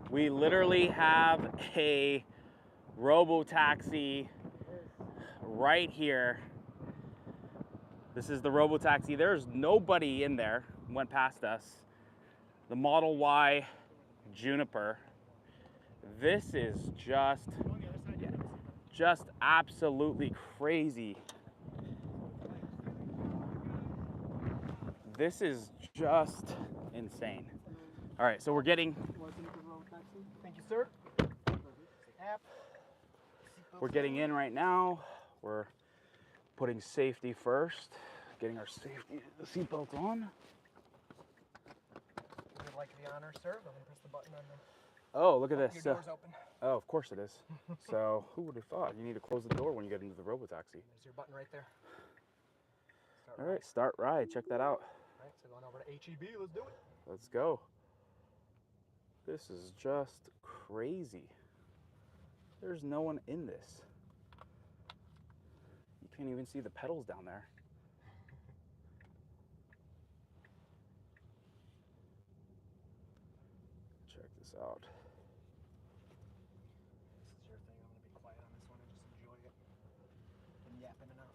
We literally have a Robotaxi right here. This is the Robotaxi. There's nobody in there. Went past us. The Model Y Juniper. This is just absolutely crazy. This is just insane. All right, so we're getting. Thank you, sir. We're getting in right now. We're putting safety first, getting our safety seatbelts on. Would like the honor, sir. I'm gonna press the button on the. Oh, look at this. Your door's open. Oh, of course it is. So who would have thought? You need to close the door when you get into the Robotaxi. There's your button right there. All right, start ride. Check that out. All right, so going over to HEB. Let's do it. Let's go. This is just crazy. There's no one in this. You can't even see the pedals down there. Check this out. This is your thing. I'm gonna be quiet on this one and just enjoy it. Been yapping enough.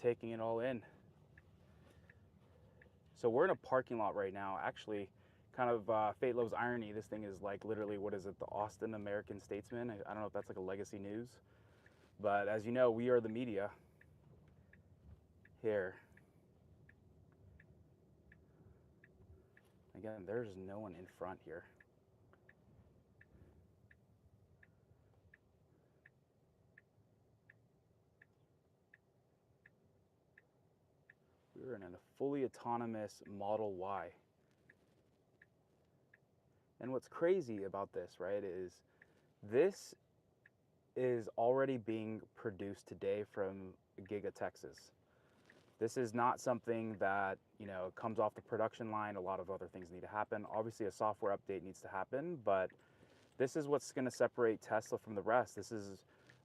Taking it all in. So we're in a parking lot right now. Actually, kind of fate loves irony. This thing is like literally, what is it? The Austin American Statesman. I don't know if that's like a legacy news, but as you know, we are the media here. Again, there's no one in front here. We're in a fully autonomous Model Y. And what's crazy about this, right, is this is already being produced today from Giga, Texas. This is not something that, comes off the production line. A lot of other things need to happen. Obviously, a software update needs to happen, but this is what's going to separate Tesla from the rest. This is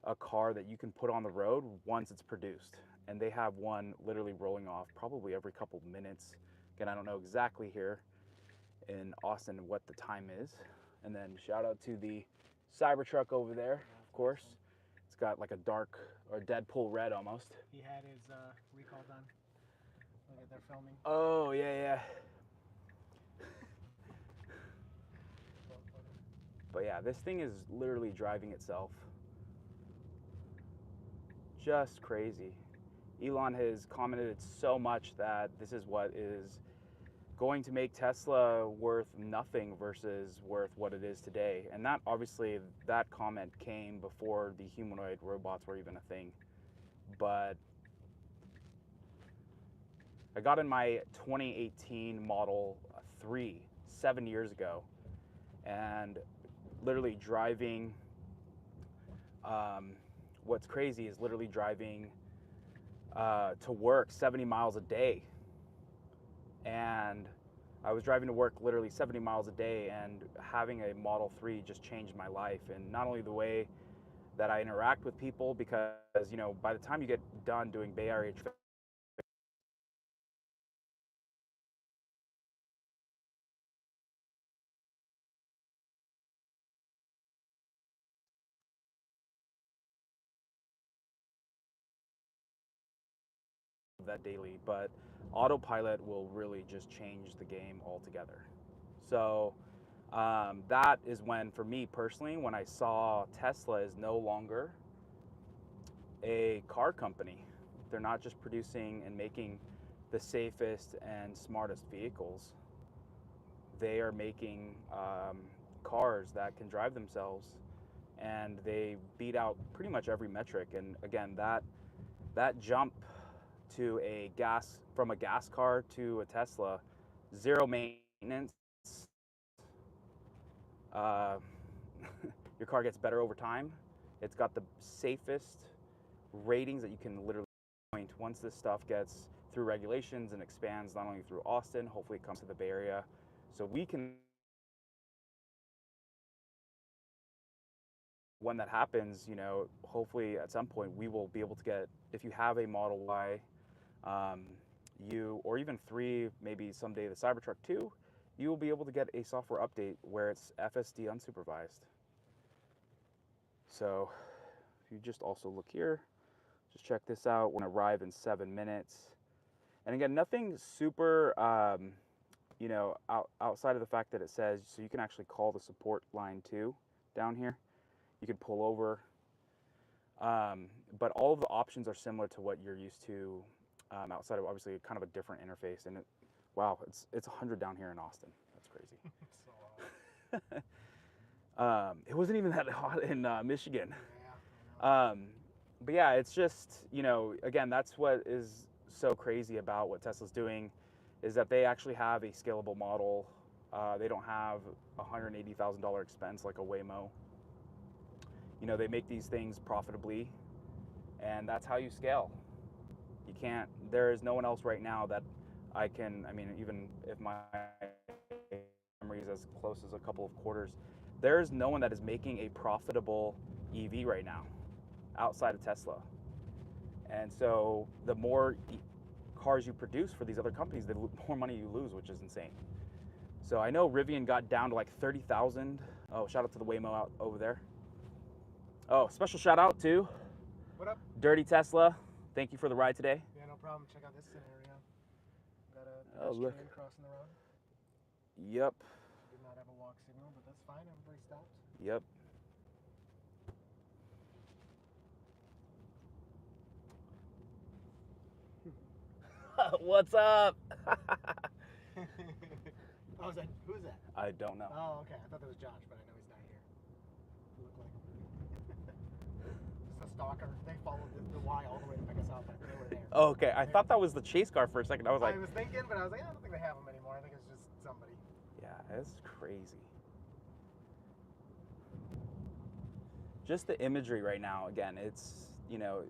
a car that you can put on the road once it's produced. And they have one literally rolling off probably every couple minutes. Again, I don't know exactly here in Austin what the time is. And then shout out to the Cybertruck over there, of course. It's got like a dark or Deadpool red almost. He had his recall done. Look at their filming. Oh, yeah. But yeah, this thing is literally driving itself. Just crazy. Elon has commented so much that this is what is going to make Tesla worth nothing versus worth what it is today. And that, obviously, that comment came before the humanoid robots were even a thing. But I got in my 2018 Model 3 7 years ago, and literally driving, what's crazy is literally driving to work 70 miles a day. And I was driving to work literally 70 miles a day, and having a Model 3 just changed my life. And not only the way that I interact with people, because, by the time you get done doing Bay Area traffic, that daily, but autopilot will really just change the game altogether. So that is when, for me personally, when I saw Tesla is no longer a car company. They're not just producing and making the safest and smartest vehicles. They are making cars that can drive themselves, and they beat out pretty much every metric. And again, that jump to from a gas car to a Tesla, zero maintenance. Uh, your car gets better over time. It's got the safest ratings that you can literally point. Once this stuff gets through regulations and expands not only through Austin, hopefully it comes to the Bay Area. So we can, when that happens, hopefully at some point we will be able to get, if you have a Model Y, or even 3, maybe someday the Cybertruck 2, you will be able to get a software update where it's FSD unsupervised. So if you just also look here, just check this out. We're gonna arrive in 7 minutes. And again, nothing super, you know, outside of the fact that it says, so you can actually call the support line too down here. You can pull over. But all of the options are similar to what you're used to outside of obviously kind of a different interface. And wow, it's 100 down here in Austin. That's crazy. So hot. It wasn't even that hot in Michigan. Yeah, I know. But yeah, it's just, you know, again, that's what is so crazy about what Tesla's doing is that they actually have a scalable model. They don't have a $180,000 expense like a Waymo. You know, they make these things profitably, and that's how you scale. You can't, there is no one else right now that I mean, even if my memory is as close as a couple of quarters, there's no one that is making a profitable EV right now outside of Tesla. And so the more cars you produce for these other companies, the more money you lose, which is insane. So I know Rivian got down to like 30,000. Oh, shout out to the Waymo out over there. Oh, special shout out to What up? Dirty Tesla. Thank you for the ride today. Yeah, no problem. Check out this scenario. Got a Oh, look. pedestrian crossing the road. Yep. Did not have a walk signal, but that's fine. Everybody stopped. Yep. What's up? Oh, is that, who's that? I don't know. Oh, okay. I thought that was Josh, but I know he's not here. You look like just a stalker. They followed the Y all the way to pick us up, but they were there. Oh, okay, I thought that was the chase car for a second. I was like, I was thinking, but I was like, I don't think they have them anymore. I think it's just somebody. yeah, that's crazy. Just the imagery right now, again, it's, you know,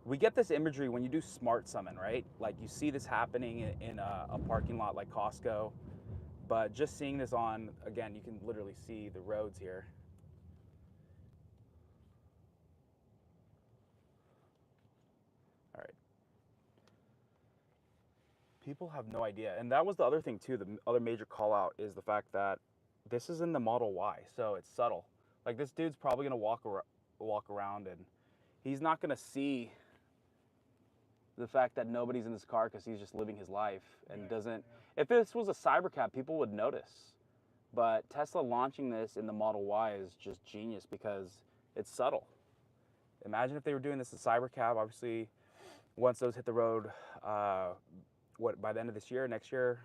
we get this imagery when you do Smart Summon, right? Like you see this happening in a parking lot like Costco, but just seeing this on, again, you can literally see the roads here. All right. People have no idea. And that was the other thing too, the other major call out is the fact that this is in the Model Y, so it's subtle. Like this dude's probably gonna walk around and he's not gonna see the fact that nobody's in this car because he's just living his life and doesn't. If this was a Cybercab, people would notice. But Tesla launching this in the Model Y is just genius because it's subtle. Imagine if they were doing this in Cybercab. Obviously, once those hit the road, by the end of this year, next year,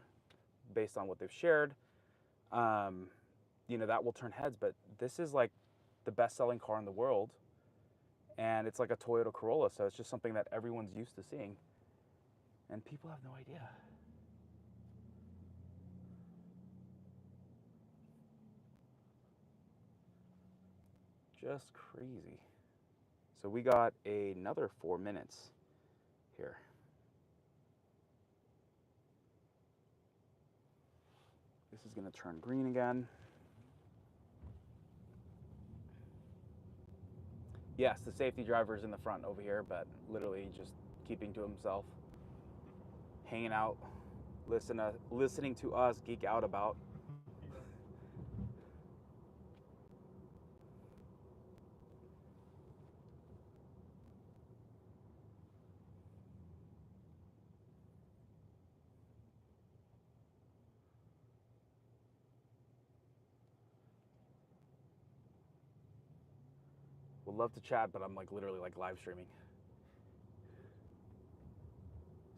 based on what they've shared, you know, that will turn heads. But this is like the best-selling car in the world. And it's like a Toyota Corolla, so it's just something that everyone's used to seeing. And people have no idea. Just crazy. So we got another 4 minutes here. This is gonna turn green again. Yes, the safety driver's in the front over here, but literally just keeping to himself, hanging out, listening to us geek out about. Would love to chat, but I'm like literally like live streaming.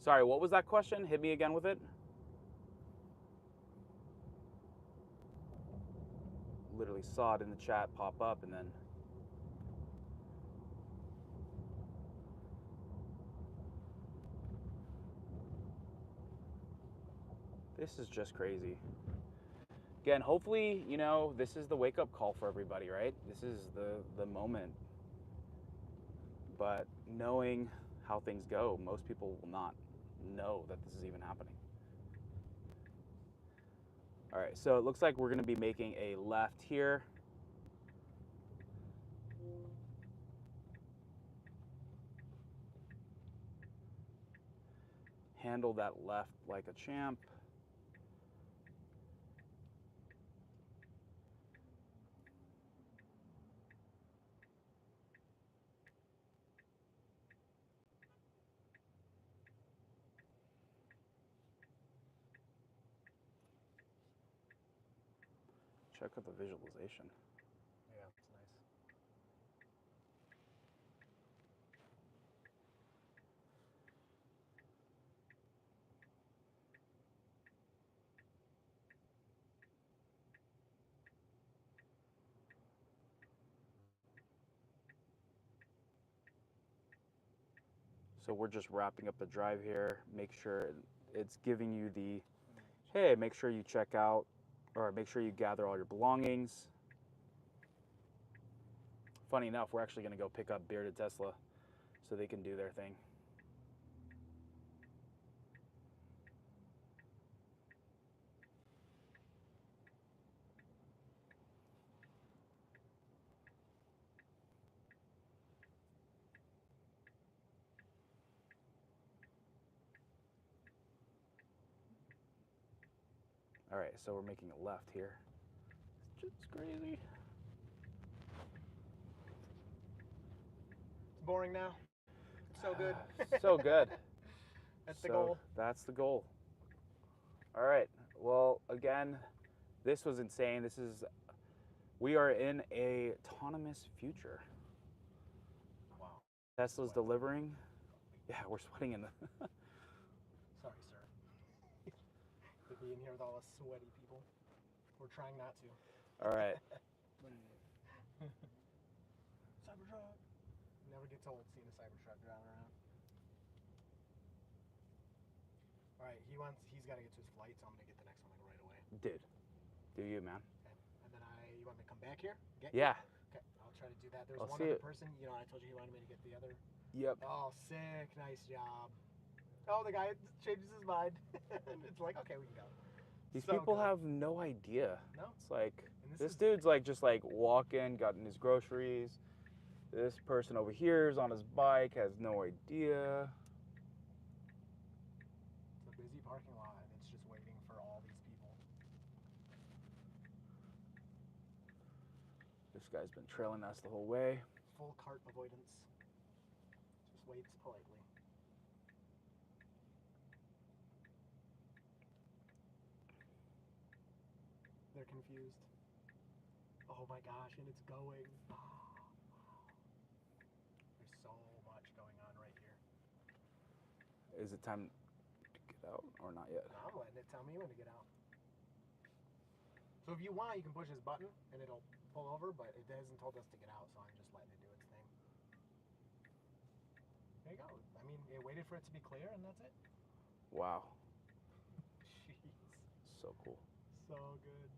Sorry, what was that question? Hit me again with it. Literally saw it in the chat pop up and then. This is just crazy. Again, hopefully, you know, this is the wake-up call for everybody, right? This is the moment. But knowing how things go, most people will not know that this is even happening. All right, so it looks like we're gonna be making a left here. Handle that left like a champ. check out the visualization. Yeah, it's nice. So we're just wrapping up the drive here. Make sure it's giving you the, hey, make sure you check out, or make sure you gather all your belongings. Funny enough, we're actually going to go pick up Bearded Tesla so they can do their thing. All right, so we're making a left here. It's just crazy. It's boring now. It's so good. So good. That's the goal. That's the goal. All right. Well, again, this was insane. We are in a autonomous future. Wow. Tesla's delivering. Yeah, we're sweating in the. Sorry, sir. To be in here with all us sweaty people. We're trying not to. All right. Cybertruck. Never gets old seeing a Cybertruck driving around. All right, he's got to get to his flight, so I'm gonna get the next one like right away. Dude, do you, man? Okay. And then you want me to come back here? Yeah. Okay, I'll try to do that. There's I'll one see other it. person. You know, I told you he wanted me to get the other. Yep. Oh, sick! Nice job. Oh, the guy changes his mind. It's like, okay, we can go. These So people good. have no idea. No. It's like And this is- dude's like just like walking, gotten his groceries. This person over here is on his bike, has no idea. It's a busy parking lot, and it's just waiting for all these people. This guy's been trailing us the whole way. Full cart avoidance. Just waits politely. They're confused. Oh my gosh, and it's going. There's so much going on right here. Is it time to get out or not yet? No, I'm letting it tell me when to get out. So if you want, you can push this button and it'll pull over, but it hasn't told us to get out, so I'm just letting it do its thing. There you go. I mean, it waited for it to be clear, and that's it. Wow. Jeez. So cool. So good.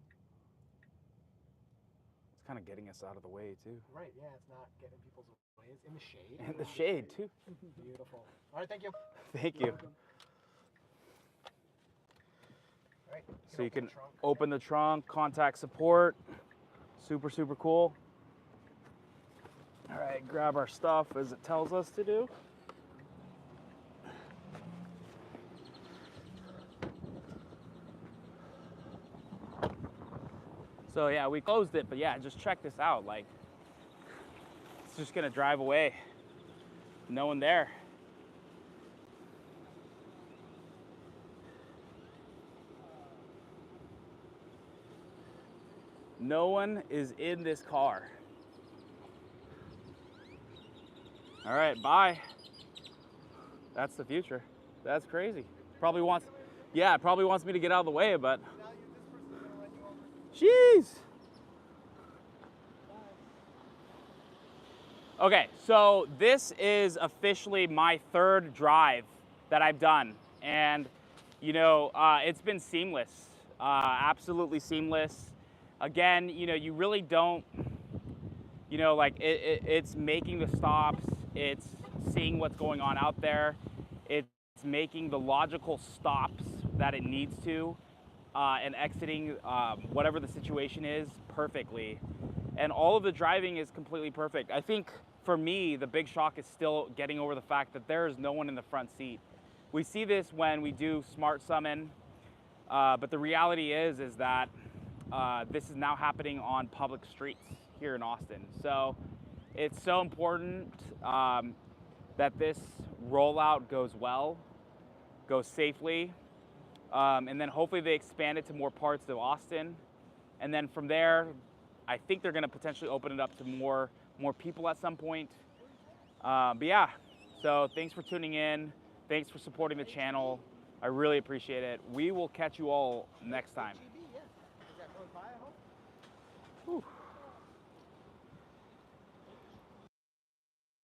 It's kind of getting us out of the way too. Right, yeah, it's not getting people's way. It's in the shade. In the shade too. Beautiful. All right, thank you. Thank You're you. welcome. All right, So you can the trunk. open the trunk, contact support. Super, super cool. All right, grab our stuff as it tells us to do. So yeah, we closed it, but yeah, just check this out. Like, it's just gonna drive away. No one there. No one is in this car. All right, bye. That's the future. That's crazy. Probably wants me to get out of the way, but Now this person's gonna run you over. jeez. Okay, so this is officially my third drive that I've done, and you know, it's been seamless, absolutely seamless. Again, you know, you really don't, you know, like it's making the stops, it's seeing what's going on out there, it's making the logical stops that it needs to, and exiting whatever the situation is perfectly. And all of the driving is completely perfect. I think for me, the big shock is still getting over the fact that there is no one in the front seat. We see this when we do Smart Summon, but the reality is that this is now happening on public streets here in Austin. So it's so important that this rollout goes well, goes safely, and then hopefully they expand it to more parts of Austin. And then from there, I think they're going to potentially open it up to more people at some point. But yeah, so thanks for tuning in. Thanks for supporting the channel. I really appreciate it. We will catch you all next time. GB, yeah. Is that going by, I hope? Whew.